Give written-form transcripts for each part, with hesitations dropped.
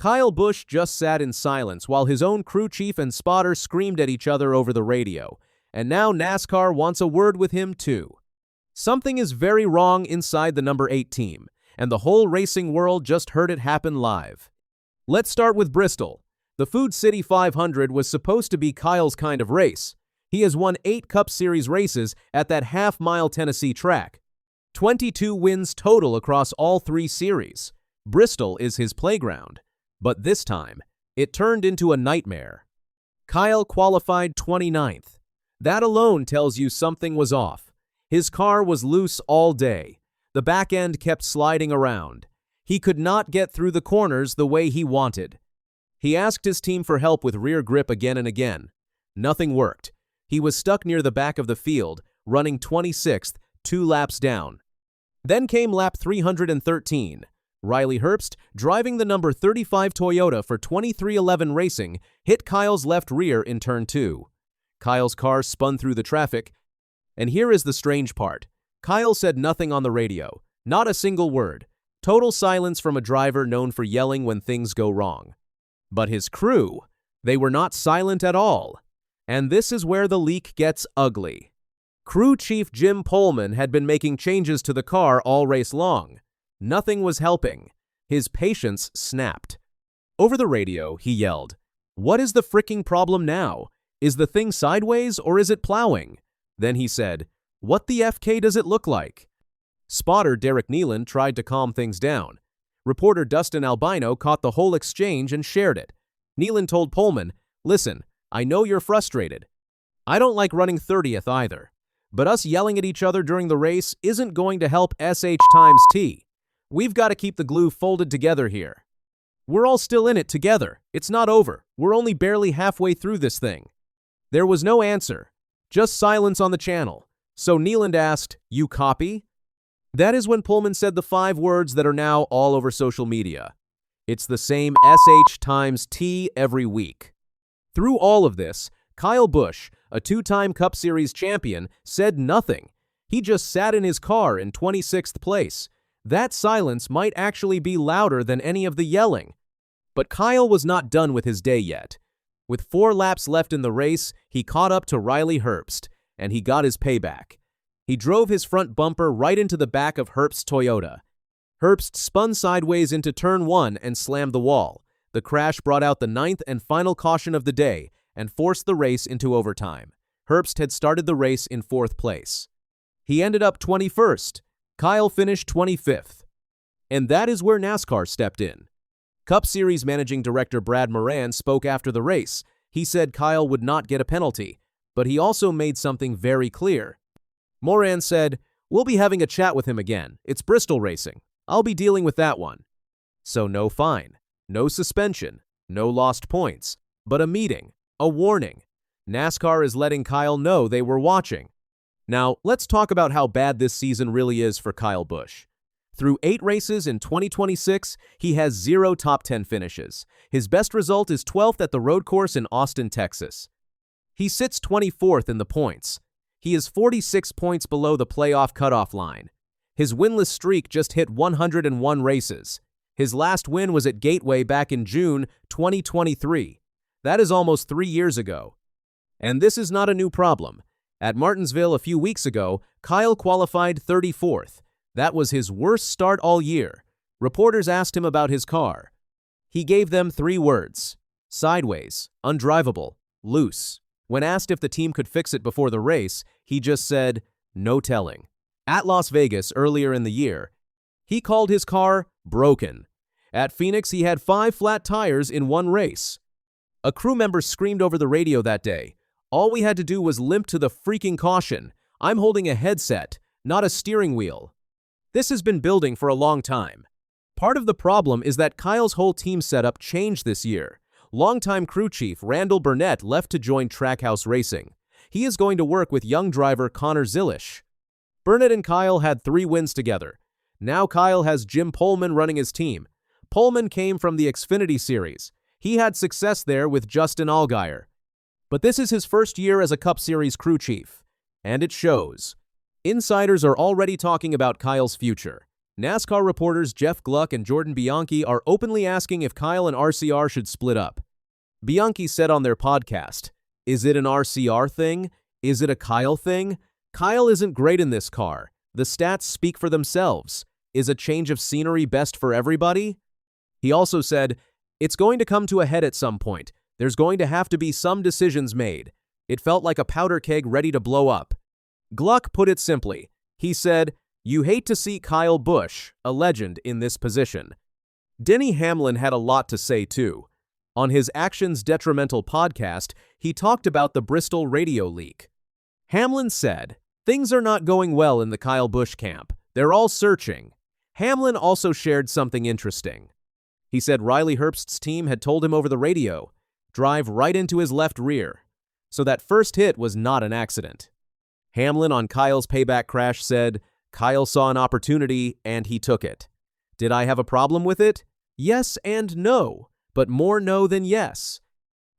Kyle Busch just sat in silence while his own crew chief and spotter screamed at each other over the radio, and now NASCAR wants a word with him too. Something is very wrong inside the number 8 team, and the whole racing world just heard it happen live. Let's start with Bristol. The Food City 500 was supposed to be Kyle's kind of race. He has won 8 Cup Series races at that half-mile Tennessee track. 22 wins total across all 3 series. Bristol is his playground. But this time, it turned into a nightmare. Kyle qualified 29th. That alone tells you something was off. His car was loose all day. The back end kept sliding around. He could not get through the corners the way he wanted. He asked his team for help with rear grip again and again. Nothing worked. He was stuck near the back of the field, running 26th, 2 laps down. Then came lap 313. Riley Herbst, driving the number 35 Toyota for 2311 Racing, hit Kyle's left rear in turn 2. Kyle's car spun through the traffic. And here is the strange part. Kyle said nothing on the radio, not a single word. Total silence from a driver known for yelling when things go wrong. But his crew, they were not silent at all. And this is where the leak gets ugly. Crew chief Jim Pohlman had been making changes to the car all race long. Nothing was helping. His patience snapped. Over the radio, he yelled, "What is the fricking problem now? Is the thing sideways or is it plowing?" Then he said, "What the FK does it look like?" Spotter Derek Kneeland tried to calm things down. Reporter Dustin Albino caught the whole exchange and shared it. Kneeland told Pohlman, "Listen, I know you're frustrated. I don't like running 30th either. But us yelling at each other during the race isn't going to help SH times T. We've got to keep the glue folded together here. We're all still in it together. It's not over. We're only barely halfway through this thing." There was no answer, just silence on the channel. So Kneeland asked, "You copy?" That is when Pohlman said the 5 words that are now all over social media. It's the same SH times T every week. Through all of this, Kyle Busch, a 2-time Cup Series champion, said nothing. He just sat in his car in 26th place. That silence might actually be louder than any of the yelling. But Kyle was not done with his day yet. With 4 laps left in the race, he caught up to Riley Herbst, and he got his payback. He drove his front bumper right into the back of Herbst's Toyota. Herbst spun sideways into turn 1 and slammed the wall. The crash brought out the 9th and final caution of the day and forced the race into overtime. Herbst had started the race in 4th place. He ended up 21st. Kyle finished 25th. And that is where NASCAR stepped in. Cup Series Managing Director Brad Moran spoke after the race. He said Kyle would not get a penalty, but he also made something very clear. Moran said, "We'll be having a chat with him again. It's Bristol racing. I'll be dealing with that one." So no fine, no suspension, no lost points, but a meeting, a warning. NASCAR is letting Kyle know they were watching. Now, let's talk about how bad this season really is for Kyle Busch. Through 8 races in 2026, he has 0 top 10 finishes. His best result is 12th at the road course in Austin, Texas. He sits 24th in the points. He is 46 points below the playoff cutoff line. His winless streak just hit 101 races. His last win was at Gateway back in June 2023. That is almost 3 years ago. And this is not a new problem. At Martinsville a few weeks ago, Kyle qualified 34th. That was his worst start all year. Reporters asked him about his car. He gave them 3 words: sideways, undrivable, loose. When asked if the team could fix it before the race, he just said, "No telling." At Las Vegas earlier in the year, he called his car broken. At Phoenix, he had 5 flat tires in 1 race. A crew member screamed over the radio that day, "All we had to do was limp to the freaking caution. I'm holding a headset, not a steering wheel." This has been building for a long time. Part of the problem is that Kyle's whole team setup changed this year. Longtime crew chief Randall Burnett left to join Trackhouse Racing. He is going to work with young driver Connor Zilisch. Burnett and Kyle had 3 wins together. Now Kyle has Jim Pohlman running his team. Pohlman came from the Xfinity Series. He had success there with Justin Allgaier. But this is his first year as a Cup Series crew chief, and it shows. Insiders are already talking about Kyle's future. NASCAR reporters Jeff Gluck and Jordan Bianchi are openly asking if Kyle and RCR should split up. Bianchi said on their podcast, "Is it an RCR thing? Is it a Kyle thing? Kyle isn't great in this car. The stats speak for themselves. Is a change of scenery best for everybody?" He also said, "It's going to come to a head at some point. There's going to have to be some decisions made. It felt like a powder keg ready to blow up." Gluck put it simply. He said, "You hate to see Kyle Busch, a legend, in this position." Denny Hamlin had a lot to say too. On his Actions Detrimental podcast, he talked about the Bristol radio leak. Hamlin said, "Things are not going well in the Kyle Busch camp. They're all searching." Hamlin also shared something interesting. He said Riley Herbst's team had told him over the radio, "Drive right into his left rear." So that first hit was not an accident. Hamlin on Kyle's payback crash said, "Kyle saw an opportunity and he took it. Did I have a problem with it? Yes and no, but more no than yes."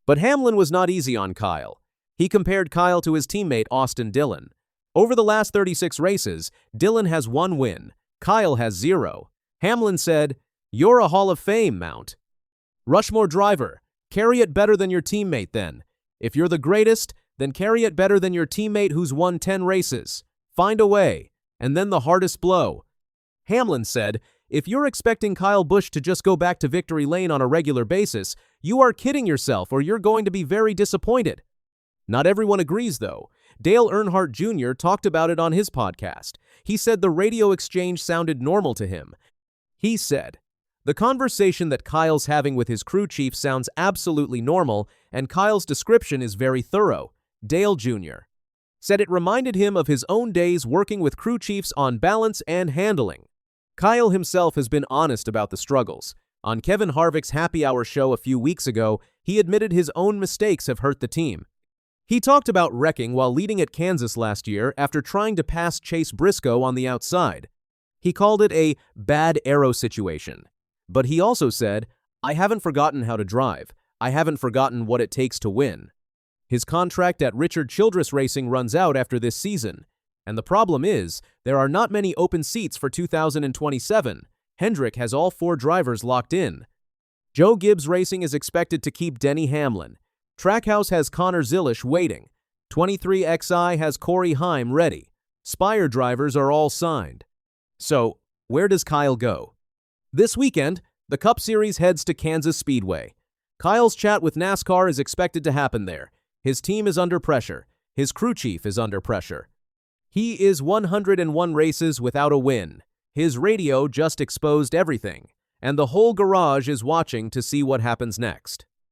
But Hamlin was not easy on Kyle. He compared Kyle to his teammate Austin Dillon. Over the last 36 races, Dillon has 1 win. Kyle has 0. Hamlin said, "You're a Hall of Fame, Mount. Rushmore driver, carry it better than your teammate then. If you're the greatest, then carry it better than your teammate who's won 10 races. Find a way. And then the hardest blow." Hamlin said, "If you're expecting Kyle Busch to just go back to victory lane on a regular basis, you are kidding yourself or you're going to be very disappointed." Not everyone agrees, though. Dale Earnhardt Jr. talked about it on his podcast. He said the radio exchange sounded normal to him. He said, "The conversation that Kyle's having with his crew chief sounds absolutely normal, and Kyle's description is very thorough." Dale Jr. said it reminded him of his own days working with crew chiefs on balance and handling. Kyle himself has been honest about the struggles. On Kevin Harvick's Happy Hour show a few weeks ago, he admitted his own mistakes have hurt the team. He talked about wrecking while leading at Kansas last year after trying to pass Chase Briscoe on the outside. He called it a bad arrow situation. But he also said, "I haven't forgotten how to drive. I haven't forgotten what it takes to win." His contract at Richard Childress Racing runs out after this season. And the problem is, there are not many open seats for 2027. Hendrick has all 4 drivers locked in. Joe Gibbs Racing is expected to keep Denny Hamlin. Trackhouse has Connor Zilisch waiting. 23XI has Corey Heim ready. Spire drivers are all signed. So, where does Kyle go? This weekend, the Cup Series heads to Kansas Speedway. Kyle's chat with NASCAR is expected to happen there. His team is under pressure. His crew chief is under pressure. He is 101 races without a win. His radio just exposed everything, and the whole garage is watching to see what happens next.